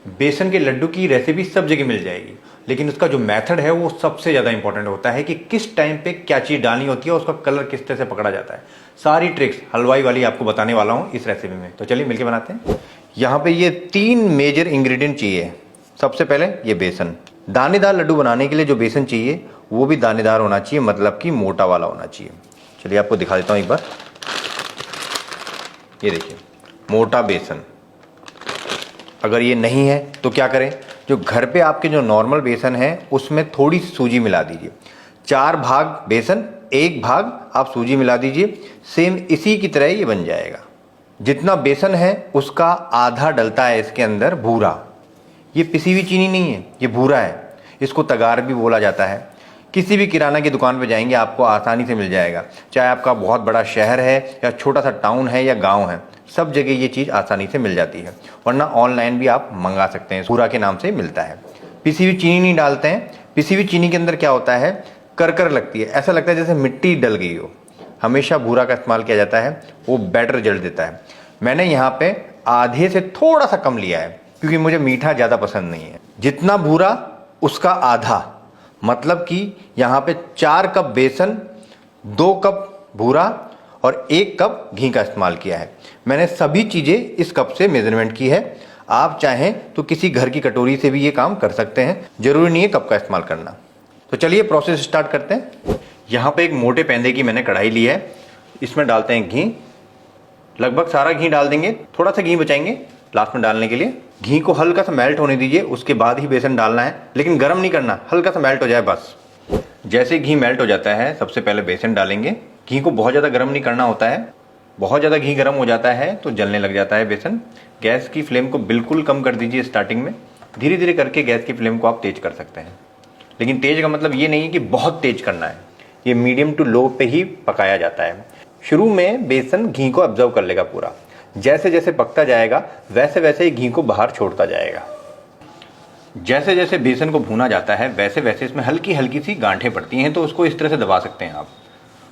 बेसन के लड्डू की रेसिपी सब जगह मिल जाएगी, लेकिन उसका जो मेथड है वो सबसे ज़्यादा इंपॉर्टेंट होता है कि किस टाइम पे क्या चीज़ डालनी होती है, उसका कलर किस तरह से पकड़ा जाता है। सारी ट्रिक्स हलवाई वाली आपको बताने वाला हूँ इस रेसिपी में, तो चलिए मिलके बनाते हैं। यहाँ पे ये 3 मेजर इंग्रेडिएंट चाहिए। सबसे पहले ये बेसन। दानेदार लड्डू बनाने के लिए जो बेसन चाहिए वो भी दानेदार होना चाहिए, मतलब कि मोटा वाला होना चाहिए। चलिए आपको दिखा देता हूँ एक बार। ये देखिए मोटा बेसन। अगर ये नहीं है तो क्या करें, जो घर पे आपके जो नॉर्मल बेसन है उसमें थोड़ी सूजी मिला दीजिए। 4 भाग बेसन 1 भाग आप सूजी मिला दीजिए। सेम इसी की तरह ये बन जाएगा। जितना बेसन है उसका आधा डलता है इसके अंदर भूरा। ये पिसी हुई चीनी नहीं है, ये भूरा है। इसको तगार भी बोला जाता है। किसी भी किराना की दुकान पे जाएंगे आपको आसानी से मिल जाएगा, चाहे आपका बहुत बड़ा शहर है या छोटा सा टाउन है या गांव है, सब जगह ये चीज़ आसानी से मिल जाती है। वरना ऑनलाइन भी आप मंगा सकते हैं, भूरा के नाम से मिलता है। पिसी हुई चीनी नहीं डालते हैं। पिसी हुई चीनी के अंदर क्या होता है, करकर लगती है, ऐसा लगता है जैसे मिट्टी डल गई हो। हमेशा भूरा का इस्तेमाल किया जाता है, वो बेटर रिजल्ट देता है। मैंने यहाँ पे आधे से थोड़ा सा कम लिया है क्योंकि मुझे मीठा ज़्यादा पसंद नहीं है। जितना भूरा उसका आधा, मतलब कि यहाँ पे 4 कप बेसन, 2 कप भूरा और 1 कप घी का इस्तेमाल किया है। मैंने सभी चीज़ें इस कप से मेजरमेंट की है। आप चाहें तो किसी घर की कटोरी से भी ये काम कर सकते हैं, ज़रूरी नहीं है कप का इस्तेमाल करना। तो चलिए प्रोसेस स्टार्ट करते हैं। यहाँ पे एक मोटे पैंदे की मैंने कढ़ाई ली है, इसमें डालते हैं घी। लगभग सारा घी डाल देंगे, थोड़ा सा घी बचाएंगे लास्ट में डालने के लिए। घी को हल्का सा मेल्ट होने दीजिए, उसके बाद ही बेसन डालना है, लेकिन गर्म नहीं करना, हल्का सा मेल्ट हो जाए बस। जैसे घी मेल्ट हो जाता है सबसे पहले बेसन डालेंगे। घी को बहुत ज़्यादा गर्म नहीं करना होता है, बहुत ज़्यादा घी गर्म हो जाता है तो जलने लग जाता है बेसन। गैस की फ्लेम को बिल्कुल कम कर दीजिए स्टार्टिंग में। धीरे धीरे करके गैस की फ्लेम को आप तेज कर सकते हैं, लेकिन तेज का मतलब ये नहीं है कि बहुत तेज करना है। ये मीडियम टू लो पे ही पकाया जाता है। शुरू में बेसन घी को ऑब्जर्व कर लेगा पूरा, जैसे जैसे पकता जाएगा वैसे वैसे ही घी को बाहर छोड़ता जाएगा। जैसे जैसे बेसन को भूना जाता है वैसे वैसे इसमें हल्की हल्की सी गांठें पड़ती हैं, तो उसको इस तरह से दबा सकते हैं आप।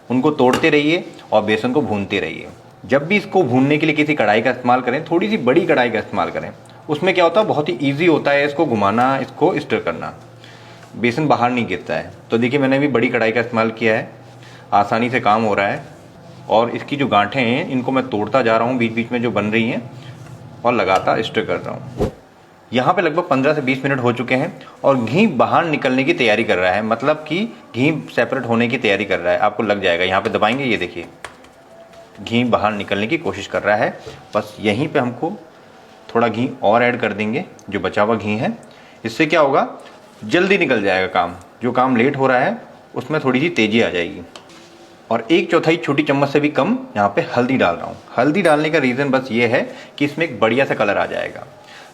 उनको तोड़ते रहिए और बेसन को भूनते रहिए। जब भी इसको भूनने के लिए किसी कढ़ाई का इस्तेमाल करें, थोड़ी सी बड़ी कढ़ाई का इस्तेमाल करें। उसमें क्या होता है, बहुत ही ईजी होता है इसको घुमाना, इसको स्टर करना, बेसन बाहर नहीं गिरता है। तो देखिए मैंने भी बड़ी कढ़ाई का इस्तेमाल किया है, आसानी से काम हो रहा है। और इसकी जो गांठें हैं इनको मैं तोड़ता जा रहा हूँ बीच बीच में जो बन रही हैं, और लगातार स्टर कर रहा हूँ। यहाँ पे लगभग 15 से 20 मिनट हो चुके हैं और घी बाहर निकलने की तैयारी कर रहा है, मतलब कि घी सेपरेट होने की तैयारी कर रहा है। आपको लग जाएगा, यहाँ पे दबाएंगे, ये देखिए घी बाहर निकलने की कोशिश कर रहा है। बस यहीं पे हमको थोड़ा घी और ऐड कर देंगे, जो बचा हुआ घी है। इससे क्या होगा, जल्दी निकल जाएगा काम। जो काम लेट हो रहा है उसमें थोड़ी सी तेज़ी आ जाएगी। और 1/4 छोटी चम्मच से भी कम यहाँ पे हल्दी डाल रहा हूँ। हल्दी डालने का रीज़न बस ये है कि इसमें एक बढ़िया सा कलर आ जाएगा।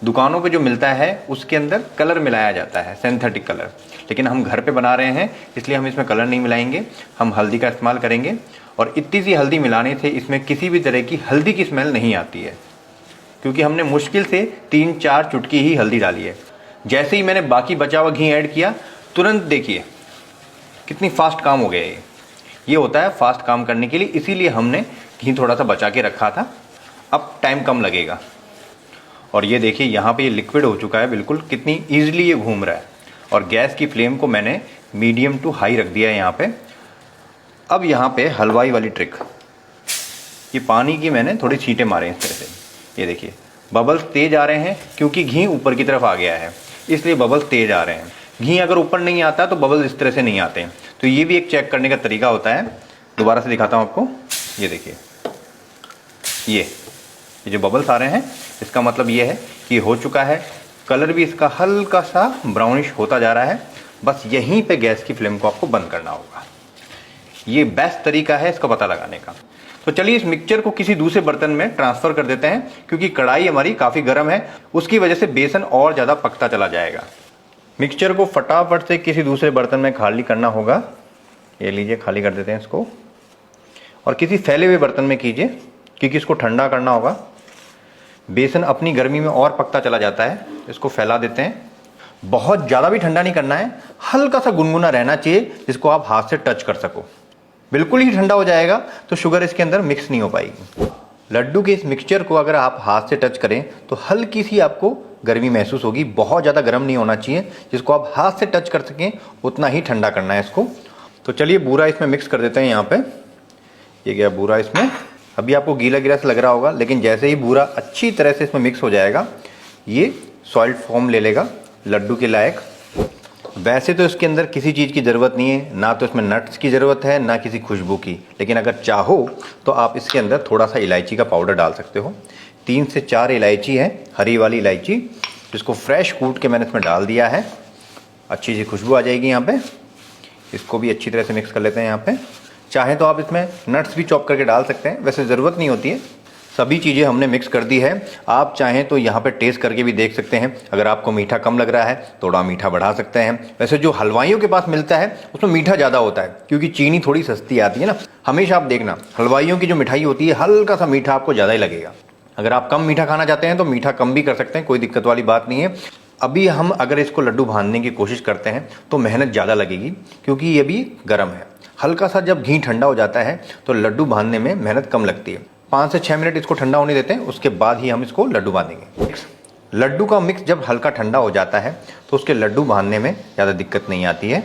दुकानों पे जो मिलता है उसके अंदर कलर मिलाया जाता है, सिंथेटिक कलर, लेकिन हम घर पे बना रहे हैं इसलिए हम इसमें कलर नहीं मिलाएंगे, हम हल्दी का इस्तेमाल करेंगे। और इतनी सी हल्दी मिलाने से इसमें किसी भी तरह की हल्दी की स्मेल नहीं आती है, क्योंकि हमने मुश्किल से 3-4 चुटकी ही हल्दी डाली है। जैसे ही मैंने बाकी बचा हुआ घी ऐड किया, तुरंत देखिए कितनी फास्ट काम हो गया। ये होता है फास्ट काम करने के लिए, इसीलिए हमने घी थोड़ा सा बचा के रखा था। अब टाइम कम लगेगा। और ये देखिए यहाँ पे ये लिक्विड हो चुका है बिल्कुल, कितनी ईजिली ये घूम रहा है। और गैस की फ्लेम को मैंने मीडियम टू हाई रख दिया है यहाँ पे। अब यहाँ पे हलवाई वाली ट्रिक, ये पानी की मैंने थोड़ी छींटे मारे इस तरह से। ये देखिए बबल्स तेज आ रहे हैं, क्योंकि घी ऊपर की तरफ आ गया है इसलिए बबल्स तेज आ रहे हैं। घी अगर ऊपर नहीं आता तो बबल्स इस तरह से नहीं आते हैं। तो ये भी एक चेक करने का तरीका होता है। दोबारा से दिखाता हूँ आपको, ये देखिए ये जो बबल्स आ रहे हैं, इसका मतलब ये है कि हो चुका है। कलर भी इसका हल्का सा ब्राउनिश होता जा रहा है। बस यहीं पे गैस की फ्लेम को आपको बंद करना होगा। ये बेस्ट तरीका है इसका पता लगाने का। तो चलिए इस मिक्सचर को किसी दूसरे बर्तन में ट्रांसफ़र कर देते हैं, क्योंकि कढ़ाई हमारी काफ़ी गर्म है, उसकी वजह से बेसन और ज़्यादा पकता चला जाएगा। मिक्सचर को फटाफट से किसी दूसरे बर्तन में खाली करना होगा। ये लीजिए, खाली कर देते हैं इसको, और किसी फैले हुए बर्तन में कीजिए, क्योंकि इसको ठंडा करना होगा। बेसन अपनी गर्मी में और पकता चला जाता है। इसको फैला देते हैं। बहुत ज़्यादा भी ठंडा नहीं करना है, हल्का सा गुनगुना रहना चाहिए जिसको आप हाथ से टच कर सको। बिल्कुल ही ठंडा हो जाएगा तो शुगर इसके अंदर मिक्स नहीं हो पाएगी। लड्डू के इस मिक्सचर को अगर आप हाथ से टच करें तो हल्की सी आपको गर्मी महसूस होगी, बहुत ज़्यादा गर्म नहीं होना चाहिए, जिसको आप हाथ से टच कर सकें उतना ही ठंडा करना है इसको। तो चलिए बूरा इसमें मिक्स कर देते हैं। यहाँ पे ये गया बूरा इसमें। अभी आपको गीला गीला सा लग रहा होगा, लेकिन जैसे ही बूरा अच्छी तरह से इसमें मिक्स हो जाएगा ये सॉलिड फॉर्म ले लेगा लड्डू के लायक। वैसे तो इसके अंदर किसी चीज़ की ज़रूरत नहीं है, ना तो इसमें नट्स की ज़रूरत है ना किसी खुशबू की, लेकिन अगर चाहो तो आप इसके अंदर थोड़ा सा इलायची का पाउडर डाल सकते हो। 3 से 4 इलायची है, हरी वाली इलायची, जिसको फ्रेश कूट के मैंने इसमें डाल दिया है। अच्छी सी खुशबू आ जाएगी यहाँ पे। इसको भी अच्छी तरह से मिक्स कर लेते हैं यहाँ पे। चाहे तो आप इसमें नट्स भी चॉप करके डाल सकते हैं, वैसे ज़रूरत नहीं होती है। सभी चीज़ें हमने मिक्स कर दी है। आप चाहें तो यहाँ पे टेस्ट करके भी देख सकते हैं, अगर आपको मीठा कम लग रहा है थोड़ा मीठा बढ़ा सकते हैं। वैसे जो हलवाइयों के पास मिलता है उसमें मीठा ज़्यादा होता है, क्योंकि चीनी थोड़ी सस्ती आती है ना। हमेशा आप देखना हलवाइयों की जो मिठाई होती है हल्का सा मीठा आपको ज़्यादा ही लगेगा। अगर आप कम मीठा खाना चाहते हैं तो मीठा कम भी कर सकते हैं, कोई दिक्कत वाली बात नहीं है। अभी हम अगर इसको लड्डू बांधने की कोशिश करते हैं तो मेहनत ज़्यादा लगेगी, क्योंकि ये भी गर्म है। हल्का सा जब घी ठंडा हो जाता है तो लड्डू बांधने में मेहनत कम लगती है। 5 से 6 मिनट इसको ठंडा होने देते हैं, उसके बाद ही हम इसको लड्डू बांधेंगे। लड्डू का मिक्स जब हल्का ठंडा हो जाता है तो उसके लड्डू बांधने में ज़्यादा दिक्कत नहीं आती है।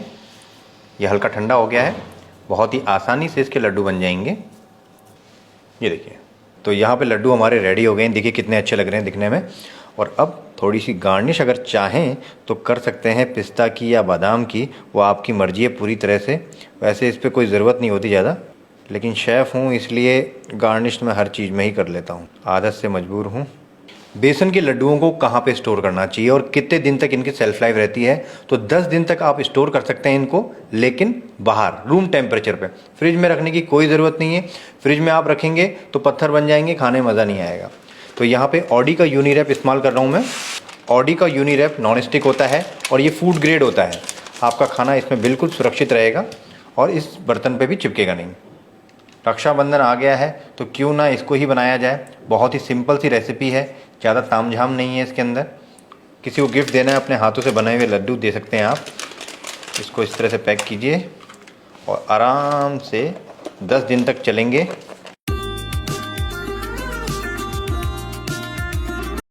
ये हल्का ठंडा हो गया है, बहुत ही आसानी से इसके लड्डू बन जाएंगे। ये देखिए, तो यहाँ पे लड्डू हमारे रेडी हो गए हैं। देखिए कितने अच्छे लग रहे हैं दिखने में। और अब थोड़ी सी गार्निश अगर चाहें तो कर सकते हैं पिस्ता की या बादाम की, वो आपकी मर्ज़ी है पूरी तरह से। वैसे इस पर कोई ज़रूरत नहीं होती ज़्यादा, लेकिन शेफ़ हूँ इसलिए गार्निश मैं हर चीज़ में ही कर लेता हूँ, आदत से मजबूर हूँ। बेसन के लड्डुओं को कहाँ पे स्टोर करना चाहिए और कितने दिन तक इनकी सेल्फ लाइफ रहती है? तो 10 दिन तक आप स्टोर कर सकते हैं इनको, लेकिन बाहर रूम टेम्परेचर पे। फ्रिज में रखने की कोई ज़रूरत नहीं है। फ्रिज में आप रखेंगे तो पत्थर बन जाएंगे, खाने में मज़ा नहीं आएगा। तो यहाँ पे ऑडी का यूनिरैप इस्तेमाल कर रहा हूँ मैं। ऑडी का यूनिरैप नॉन स्टिक होता है और ये फूड ग्रेड होता है। आपका खाना इसमें बिल्कुल सुरक्षित रहेगा और इस बर्तन पे भी चिपकेगा नहीं। रक्षाबंधन आ गया है तो क्यों ना इसको ही बनाया जाए। बहुत ही सिंपल सी रेसिपी है, ज़्यादा तामझाम नहीं है इसके अंदर। किसी को गिफ्ट देना है, अपने हाथों से बनाए हुए लड्डू दे सकते हैं आप। इसको इस तरह से पैक कीजिए और आराम से 10 दिन तक चलेंगे।